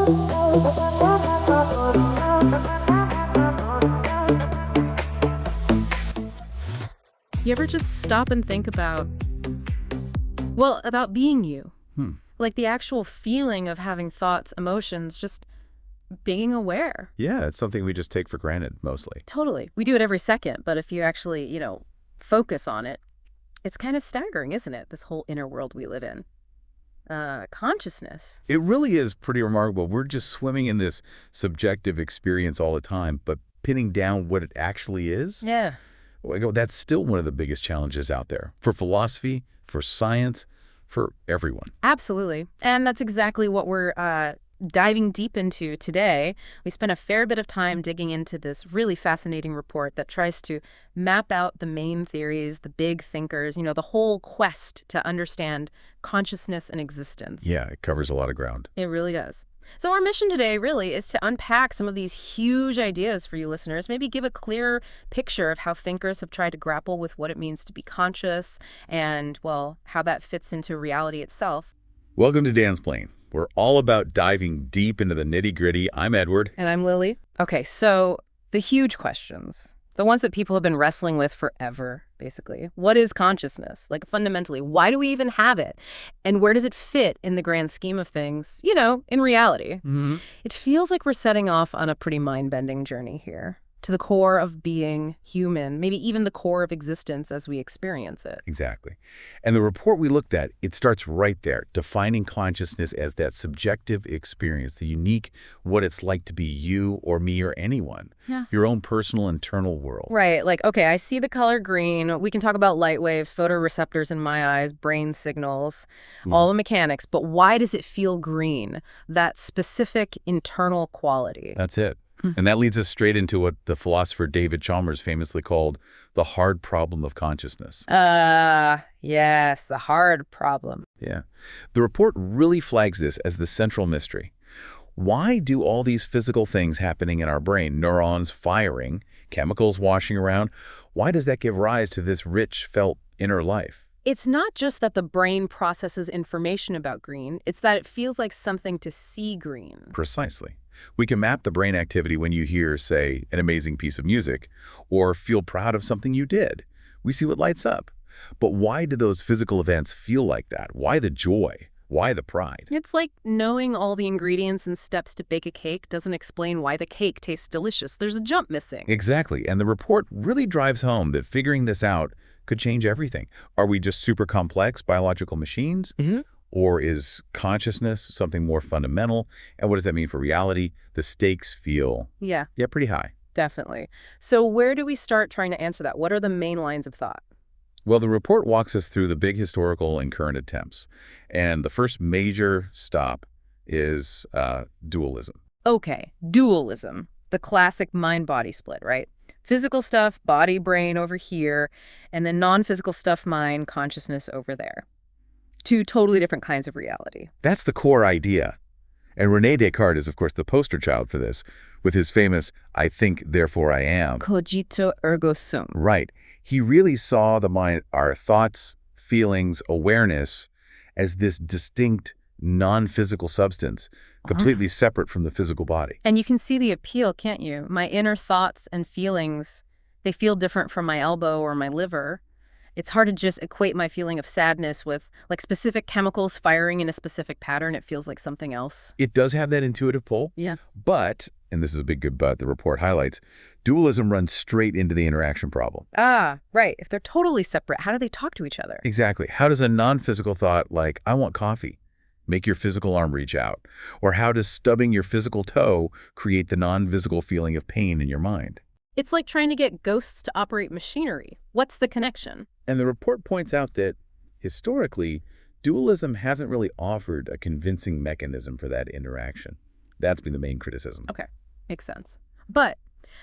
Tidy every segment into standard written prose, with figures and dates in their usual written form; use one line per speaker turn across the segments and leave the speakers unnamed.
You ever just stop and think about, well, about being you? Like the actual feeling of having thoughts, emotions, just being aware.
Yeah, it's something we just take for granted, mostly.
Totally. We do it every second, but if you actually, focus on it, it's kind of staggering, isn't it? This whole inner world we live in. Consciousness.
It really is pretty remarkable. We're just swimming in this subjective experience all the time, but pinning down what it actually is?
Yeah.
Well, that's still one of the biggest challenges out there for philosophy, for science, for everyone.
Absolutely. And that's exactly what we're diving deep into today. We spent a fair bit of time digging into this really fascinating report that tries to map out the main theories, the big thinkers, the whole quest to understand consciousness and existence.
Yeah, it covers a lot of ground.
It really does. So our mission today really is to unpack some of these huge ideas for you listeners, maybe give a clear picture of how thinkers have tried to grapple with what it means to be conscious and, well, how that fits into reality itself.
Welcome to Dansplain. We're all about diving deep into the nitty-gritty. I'm Edward.
And I'm Lily. Okay, so the huge questions, the ones that people have been wrestling with forever, basically. What is consciousness? Like, fundamentally, why do we even have it? And where does it fit in the grand scheme of things, in reality? It feels like we're setting off on a pretty mind-bending journey here, to the core of being human, maybe even the core of existence as we experience it.
Exactly. And the report we looked at, it starts right there, defining consciousness as that subjective experience, the unique, what it's like to be you or me or anyone.
Yeah.
Your own personal internal world.
Right. Like, okay, I see the color green. We can talk about light waves, photoreceptors in my eyes, brain signals, all the mechanics. But why does it feel green? That specific internal quality.
That's it. And that leads us straight into what the philosopher David Chalmers famously called the hard problem of consciousness.
Yes, the hard problem.
Yeah. The report really flags this as the central mystery. Why do all these physical things happening in our brain, neurons firing, chemicals washing around, why does that give rise to this rich, felt inner life?
It's not just that the brain processes information about green, it's that it feels like something to see green.
Precisely. We can map the brain activity when you hear, say, an amazing piece of music, or feel proud of something you did. We see what lights up. But why do those physical events feel like that? Why the joy? Why the pride?
It's like knowing all the ingredients and steps to bake a cake doesn't explain why the cake tastes delicious. There's a jump missing.
Exactly. And the report really drives home that figuring this out could change everything. Are we just super complex biological machines? Or is consciousness something more fundamental? And what does that mean for reality? The stakes feel, pretty high.
Definitely. So where do we start trying to answer that? What are the main lines of thought?
Well, the report walks us through the big historical and current attempts. And the first major stop is dualism.
Okay, dualism, the classic mind-body split, right? Physical stuff, body, brain over here, and then non-physical stuff, mind, consciousness over there. Two totally different kinds of reality.
That's the core idea. And René Descartes is, of course, the poster child for this, with his famous, I think, therefore I am.
Cogito ergo sum.
Right. He really saw the mind, our thoughts, feelings, awareness, as this distinct, non-physical substance, completely separate from the physical body.
And you can see the appeal, can't you? My inner thoughts and feelings, they feel different from my elbow or my liver. It's hard to just equate my feeling of sadness with like specific chemicals firing in a specific pattern. It feels like something else.
It does have that intuitive pull.
Yeah.
But, and this is a big good but the report highlights, dualism runs straight into the interaction problem.
Right. If they're totally separate, how do they talk to each other?
Exactly. How does a non-physical thought like, I want coffee, make your physical arm reach out? Or how does stubbing your physical toe create the non-physical feeling of pain in your mind?
It's like trying to get ghosts to operate machinery. What's the connection?
And the report points out that, historically, dualism hasn't really offered a convincing mechanism for that interaction. That's been the main criticism.
Okay, makes sense. But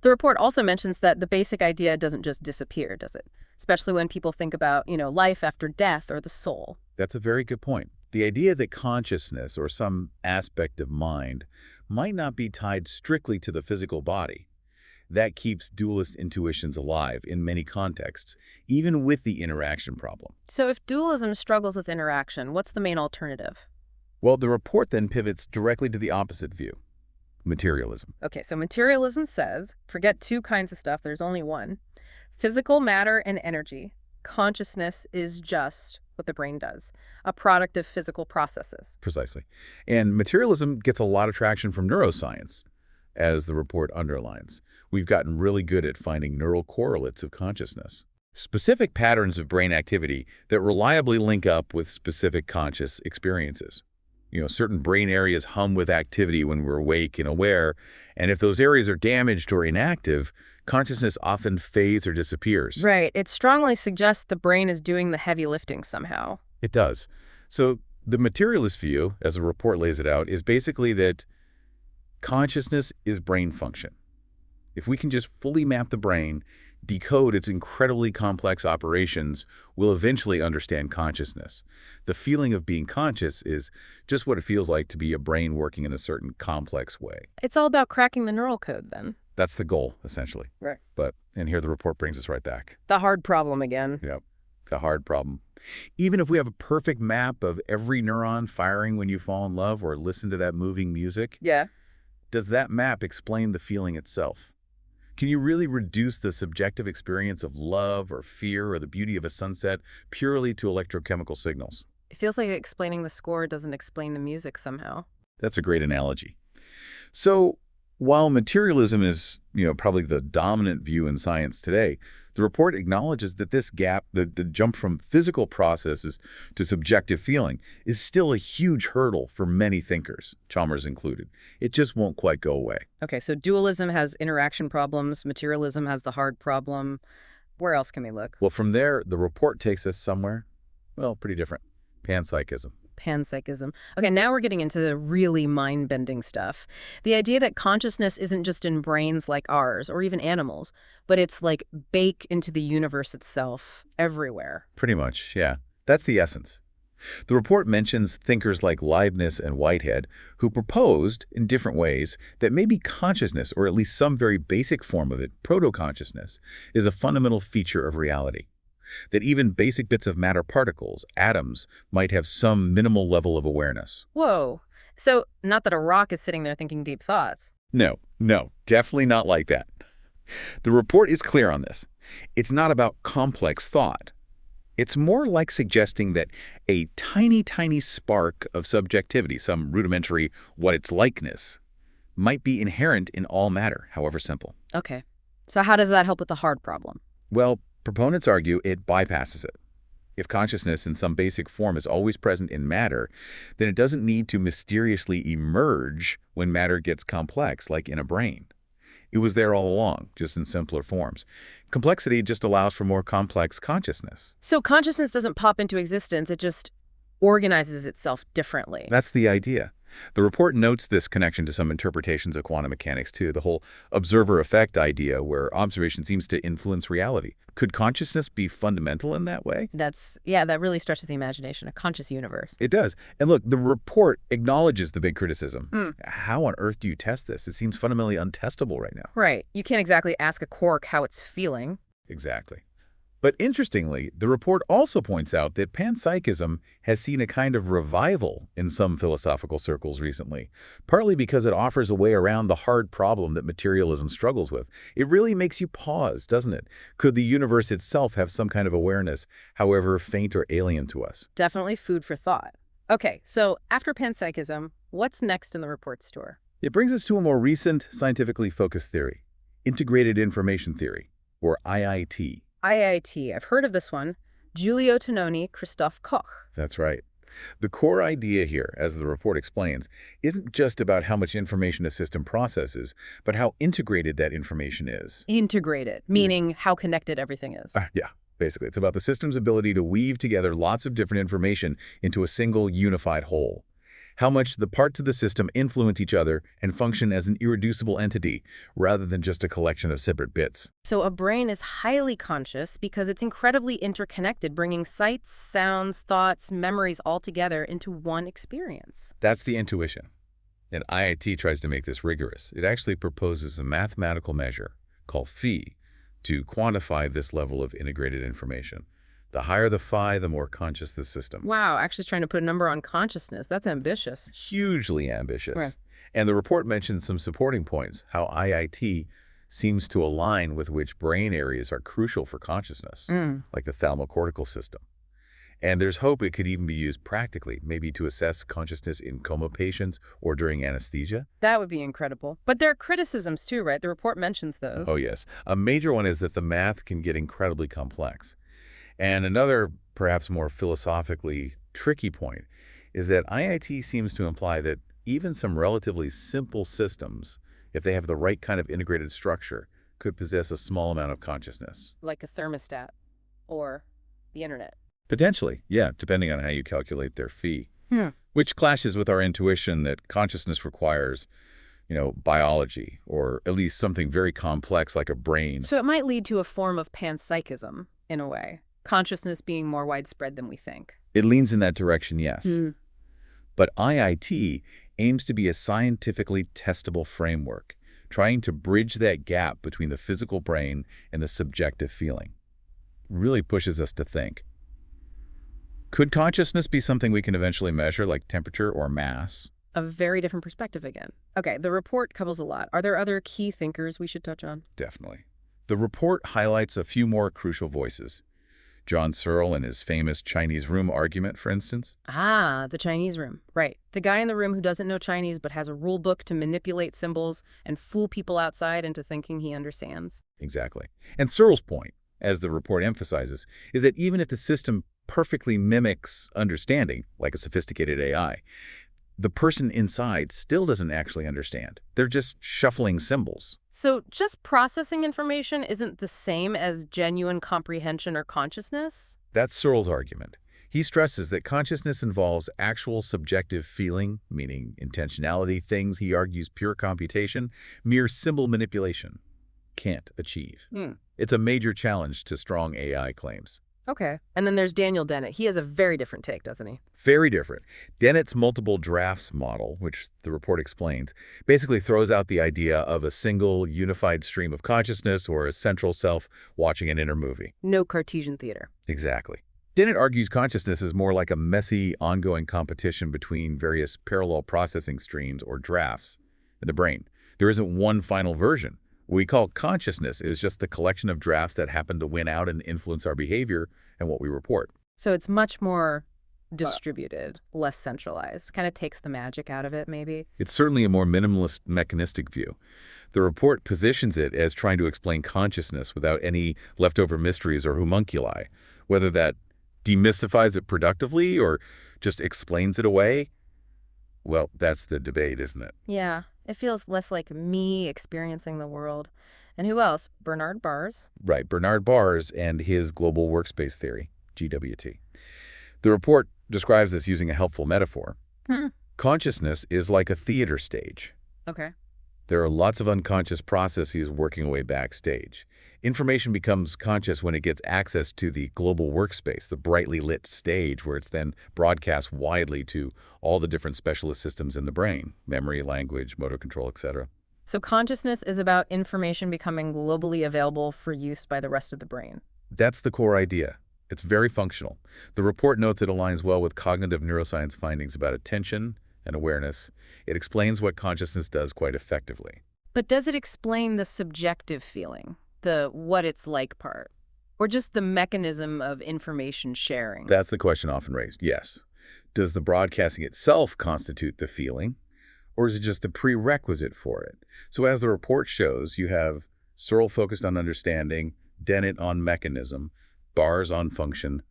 the report also mentions that the basic idea doesn't just disappear, does it? Especially when people think about, life after death or the soul.
That's a very good point. The idea that consciousness or some aspect of mind might not be tied strictly to the physical body. That keeps dualist intuitions alive in many contexts, even with the interaction problem.
So if dualism struggles with interaction, what's the main alternative?
Well, the report then pivots directly to the opposite view, materialism.
Okay, so materialism says, forget two kinds of stuff, there's only one. Physical matter and energy. Consciousness is just what the brain does, a product of physical processes.
Precisely. And materialism gets a lot of traction from neuroscience, as the report underlines. We've gotten really good at finding neural correlates of consciousness, specific patterns of brain activity that reliably link up with specific conscious experiences. Certain brain areas hum with activity when we're awake and aware, and if those areas are damaged or inactive, consciousness often fades or disappears.
Right. It strongly suggests the brain is doing the heavy lifting somehow.
It does. So the materialist view, as the report lays it out, is basically that consciousness is brain function. If we can just fully map the brain, decode its incredibly complex operations, we'll eventually understand consciousness. The feeling of being conscious is just what it feels like to be a brain working in a certain complex way.
It's all about cracking the neural code, then.
That's the goal, essentially.
Right.
And here the report brings us right back.
The hard problem again.
Yep, the hard problem. Even if we have a perfect map of every neuron firing when you fall in love or listen to that moving music,
Yeah.
does that map explain the feeling itself? Can you really reduce the subjective experience of love or fear or the beauty of a sunset purely to electrochemical signals?
It feels like explaining the score doesn't explain the music somehow.
That's a great analogy. So while materialism is, probably the dominant view in science today, the report acknowledges that this gap, the jump from physical processes to subjective feeling, is still a huge hurdle for many thinkers, Chalmers included. It just won't quite go away.
Okay, so dualism has interaction problems, materialism has the hard problem. Where else can we look?
Well, from there, the report takes us somewhere, pretty different. Panpsychism.
Panpsychism. Okay, now we're getting into the really mind-bending stuff. The idea that consciousness isn't just in brains like ours, or even animals, but it's like baked into the universe itself, everywhere.
Pretty much, yeah. That's the essence. The report mentions thinkers like Leibniz and Whitehead, who proposed, in different ways, that maybe consciousness, or at least some very basic form of it, proto-consciousness, is a fundamental feature of reality. That even basic bits of matter particles, atoms, might have some minimal level of awareness.
Whoa. So, not that a rock is sitting there thinking deep thoughts.
No, definitely not like that. The report is clear on this. It's not about complex thought. It's more like suggesting that a tiny, tiny spark of subjectivity, some rudimentary what-it's-likeness, might be inherent in all matter, however simple.
Okay. So how does that help with the hard problem?
Well, proponents argue it bypasses it. If consciousness in some basic form is always present in matter, then it doesn't need to mysteriously emerge when matter gets complex, like in a brain. It was there all along, just in simpler forms. Complexity just allows for more complex consciousness.
So consciousness doesn't pop into existence, it just organizes itself differently.
That's the idea. The report notes this connection to some interpretations of quantum mechanics, too, the whole observer effect idea where observation seems to influence reality. Could consciousness be fundamental in that way?
That really stretches the imagination, a conscious universe.
It does. And look, the report acknowledges the big criticism. How on earth do you test this? It seems fundamentally untestable right now.
Right. You can't exactly ask a quark how it's feeling.
Exactly. But interestingly, the report also points out that panpsychism has seen a kind of revival in some philosophical circles recently, partly because it offers a way around the hard problem that materialism struggles with. It really makes you pause, doesn't it? Could the universe itself have some kind of awareness, however faint or alien to us?
Definitely food for thought. Okay, so after panpsychism, what's next in the report's tour?
It brings us to a more recent, scientifically focused theory, integrated information theory, or IIT.
IIT. I've heard of this one. Giulio Tononi, Christoph Koch.
That's right. The core idea here, as the report explains, isn't just about how much information a system processes, but how integrated that information is.
Integrated, meaning how connected everything is.
Yeah, basically. It's about the system's ability to weave together lots of different information into a single unified whole. How much the parts of the system influence each other and function as an irreducible entity, rather than just a collection of separate bits.
So a brain is highly conscious because it's incredibly interconnected, bringing sights, sounds, thoughts, memories all together into one experience.
That's the intuition. And IIT tries to make this rigorous. It actually proposes a mathematical measure called phi to quantify this level of integrated information. The higher the phi, the more conscious the system.
Wow, actually trying to put a number on consciousness. That's ambitious.
Hugely ambitious.
Right.
And the report mentions some supporting points, how IIT seems to align with which brain areas are crucial for consciousness, like the thalamocortical system. And there's hope it could even be used practically, maybe to assess consciousness in coma patients or during anesthesia.
That would be incredible. But there are criticisms too, right? The report mentions those.
Oh, yes. A major one is that the math can get incredibly complex. And another, perhaps more philosophically tricky point, is that IIT seems to imply that even some relatively simple systems, if they have the right kind of integrated structure, could possess a small amount of consciousness.
Like a thermostat or the internet.
Potentially, yeah, depending on how you calculate their fee. Which clashes with our intuition that consciousness requires, biology, or at least something very complex like a brain.
So it might lead to a form of panpsychism, in a way. Consciousness being more widespread than we think.
It leans in that direction, yes. But IIT aims to be a scientifically testable framework, trying to bridge that gap between the physical brain and the subjective feeling. Really pushes us to think. Could consciousness be something we can eventually measure, like temperature or mass?
A very different perspective again. Okay, the report covers a lot. Are there other key thinkers we should touch on?
Definitely. The report highlights a few more crucial voices. John Searle and his famous Chinese room argument, for instance.
Ah, the Chinese room. Right. The guy in the room who doesn't know Chinese but has a rule book to manipulate symbols and fool people outside into thinking he understands.
Exactly. And Searle's point, as the report emphasizes, is that even if the system perfectly mimics understanding, like a sophisticated AI, the person inside still doesn't actually understand. They're just shuffling symbols.
So just processing information isn't the same as genuine comprehension or consciousness?
That's Searle's argument. He stresses that consciousness involves actual subjective feeling, meaning intentionality, things he argues pure computation, mere symbol manipulation can't achieve. It's a major challenge to strong AI claims.
Okay. And then there's Daniel Dennett. He has a very different take, doesn't he?
Very different. Dennett's multiple drafts model, which the report explains, basically throws out the idea of a single unified stream of consciousness or a central self watching an inner movie.
No Cartesian theater.
Exactly. Dennett argues consciousness is more like a messy, ongoing competition between various parallel processing streams or drafts in the brain. There isn't one final version. What we call consciousness is just the collection of drafts that happen to win out and influence our behavior and what we report.
So it's much more distributed, less centralized. Kind of takes the magic out of it, maybe.
It's certainly a more minimalist, mechanistic view. The report positions it as trying to explain consciousness without any leftover mysteries or homunculi, whether that demystifies it productively or just explains it away. Well, that's the debate, isn't it?
Yeah, it feels less like me experiencing the world. And who else? Bernard Bars.
Right, Bernard Bars and his global workspace theory, GWT. The report describes this using a helpful metaphor. Consciousness is like a theater stage.
Okay.
There are lots of unconscious processes working away backstage. Information becomes conscious when it gets access to the global workspace, the brightly lit stage, where it's then broadcast widely to all the different specialist systems in the brain, memory, language, motor control, etc.
So consciousness is about information becoming globally available for use by the rest of the brain.
That's the core idea. It's very functional. The report notes it aligns well with cognitive neuroscience findings about attention and awareness. It explains what consciousness does quite effectively.
But does it explain the subjective feeling, the what it's like part, or just the mechanism of information sharing?
That's the question often raised, yes. Does the broadcasting itself constitute the feeling, or is it just a prerequisite for it? So as the report shows, you have Searle focused on understanding, Dennett on mechanism, Bars on function,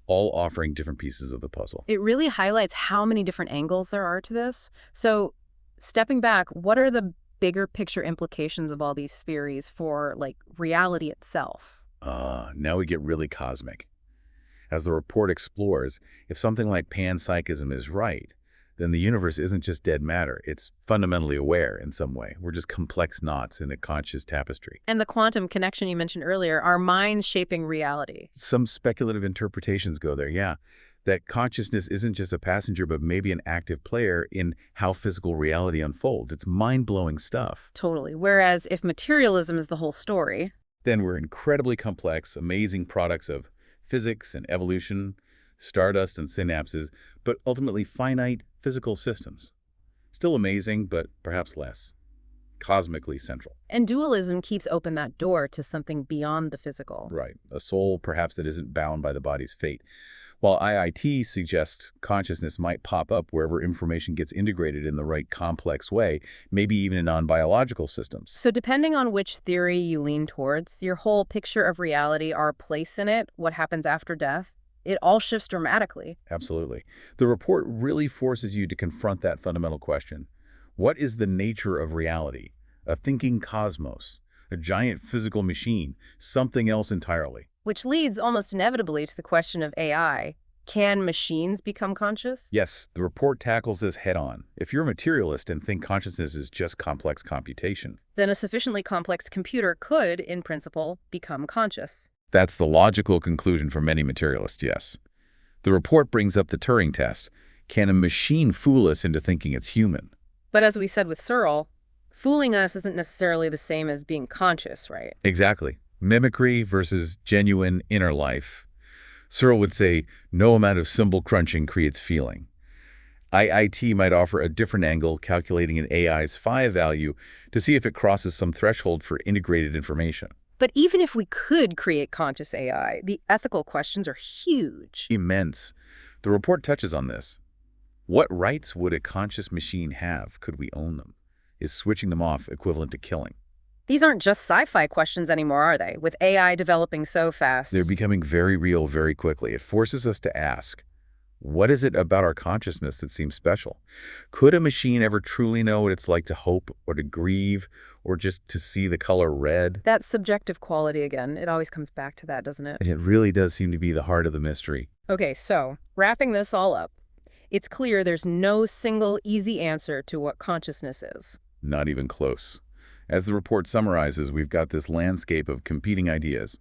all offering different pieces of the puzzle.
It really highlights how many different angles there are to this. So stepping back, what are the bigger picture implications of all these theories for, like, reality itself?
Now we get really cosmic. As the report explores, if something like panpsychism is right, then the universe isn't just dead matter. It's fundamentally aware in some way. We're just complex knots in a conscious tapestry.
And the quantum connection you mentioned earlier, our minds shaping reality.
Some speculative interpretations go there, yeah. That consciousness isn't just a passenger, but maybe an active player in how physical reality unfolds. It's mind-blowing stuff.
Totally. Whereas if materialism is the whole story,
then we're incredibly complex, amazing products of physics and evolution, stardust and synapses, but ultimately finite physical systems. Still amazing, but perhaps less cosmically central.
And dualism keeps open that door to something beyond the physical.
Right. A soul perhaps that isn't bound by the body's fate. While IIT suggests consciousness might pop up wherever information gets integrated in the right complex way, maybe even in non-biological systems.
So depending on which theory you lean towards, your whole picture of reality, our place in it, what happens after death, it all shifts dramatically.
Absolutely. The report really forces you to confront that fundamental question. What is the nature of reality? A thinking cosmos, a giant physical machine, something else entirely.
Which leads almost inevitably to the question of AI. Can machines become conscious?
Yes, the report tackles this head-on. If you're a materialist and think consciousness is just complex computation,
Then a sufficiently complex computer could, in principle, become conscious.
that's the logical conclusion for many materialists, yes. The report brings up the Turing test. Can a machine fool us into thinking it's human?
But as we said with Searle, fooling us isn't necessarily the same as being conscious, right?
Exactly. Mimicry versus genuine inner life. Searle would say, no amount of symbol crunching creates feeling. IIT might offer a different angle, calculating an AI's phi value to see if it crosses some threshold for integrated information.
But even if we could create conscious AI, the ethical questions are huge.
Immense. The report touches on this. What rights would a conscious machine have? Could we own them? Is switching them off equivalent to killing?
These aren't just sci-fi questions anymore, are they? With AI developing so fast.
They're becoming very real very quickly. It forces us to ask, what is it about our consciousness that seems special? Could a machine ever truly know what it's like to hope or to grieve or just to see the color red?
That subjective quality again, it always comes back to that, doesn't it?
It really does seem to be the heart of the mystery.
Okay, so wrapping this all up, it's clear there's no single easy answer to what consciousness is.
Not even close. As the report summarizes, we've got this landscape of competing ideas.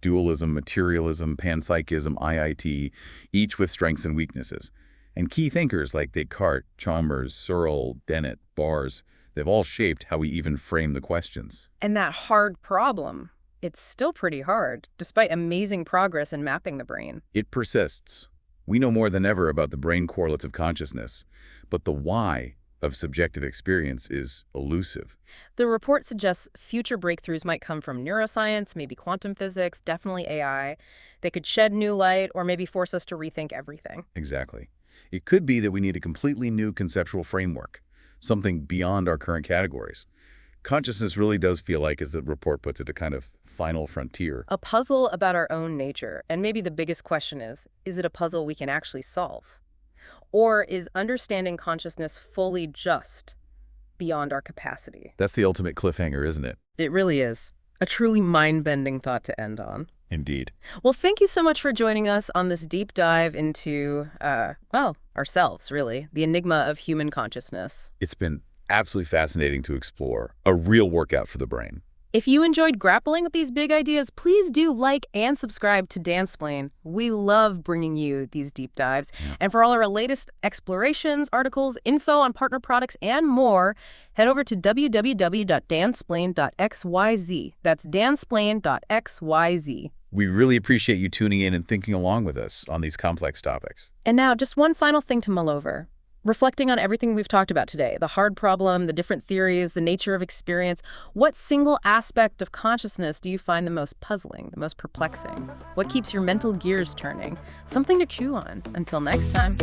Dualism, materialism, panpsychism, IIT, each with strengths and weaknesses. And key thinkers like Descartes, Chalmers, Searle, Dennett, Bars, they've all shaped how we even frame the questions.
And that hard problem, it's still pretty hard, despite amazing progress in mapping the brain.
It persists. We know more than ever about the brain correlates of consciousness, but the why of subjective experience is elusive.
The report suggests future breakthroughs might come from neuroscience, maybe quantum physics, definitely AI. They could shed new light or maybe force us to rethink everything.
Exactly. It could be that we need a completely new conceptual framework, something beyond our current categories. Consciousness really does feel like, as the report puts it, a kind of final frontier.
A puzzle about our own nature. And maybe the biggest question is it a puzzle we can actually solve? Or is understanding consciousness fully just beyond our capacity?
That's the ultimate cliffhanger, isn't it?
It really is. A truly mind-bending thought to end on.
Indeed.
Well, thank you so much for joining us on this deep dive into, well, ourselves, really, the enigma of human consciousness.
It's been absolutely fascinating to explore. A real workout for the brain.
If you enjoyed grappling with these big ideas, please do like and subscribe to Dansplain. We love bringing you these deep dives. And for all our latest explorations, articles, info on partner products, and more, head over to www.dansplain.xyz. That's dansplain.xyz.
We really appreciate you tuning in and thinking along with us on these complex topics.
And now, just one final thing to mull over. Reflecting on everything we've talked about today, the hard problem, the different theories, the nature of experience, what single aspect of consciousness do you find the most puzzling, the most perplexing? What keeps your mental gears turning? Something to chew on. Until next time.